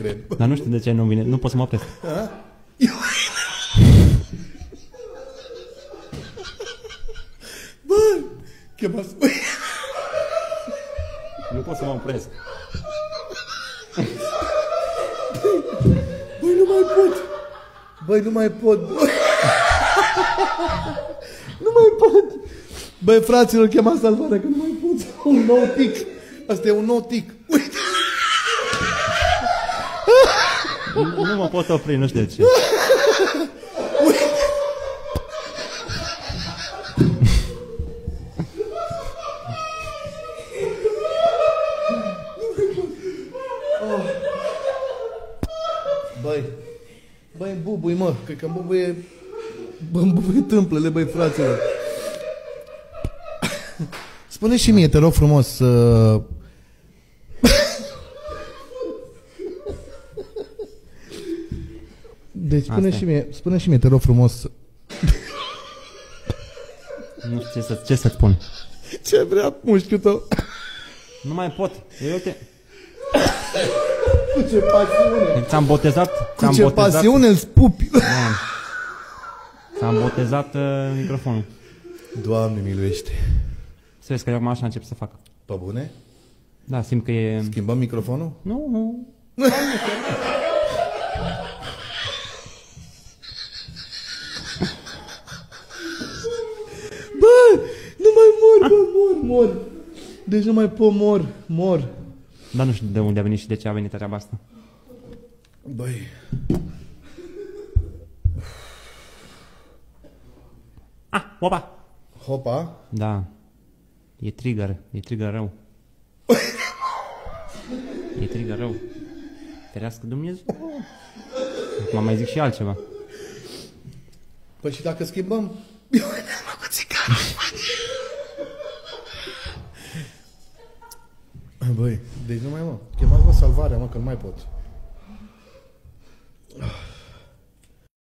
cred. Dar nu știu de ce nu vine, nu pot să mă opresc. Bă, chemați... Nu pot să mă opresc. Băi, nu mai pot. Băi, nu mai pot. Nu mai pot. Băi, fraților, chema salvarea că nu mai pot. Un nou tic. Asta e un nou tic. Uite. Nu mă pot opri, nu știu de ce. Băi, îmi bubui, mă. Cred că îmi bubuie tâmplele, băi, fraților. Spune și mie, te rog frumos, Deci spune și mie, te rog frumos. Nu știu ce să-ți spun. Ce vrea mușchiul tău? Nu mai pot. Uite. Cu ce pasiune. Ți-am botezat. Cu ce pasiune îți pupi. Ți-am botezat microfonul. Doamne miluiește. Să vezi că eu acum așa încep să fac. Pe bune? Da, simt că e... Schimbăm microfonul? Nu. Bă, nu mai mor, bă, mor. Deci nu mai pot, mor. Dar nu știu de unde a venit și de ce a venit treaba asta. Băi. Opa! Hopa? Da. E trigger rău. E trigger rău. Ferească Dumnezeu. Acum mai zic și altceva. Păi și dacă schimbăm? Eu mă cu țigară. Băi, deci nu mai mă. Chemați-mă salvarea, mă, că nu mai pot.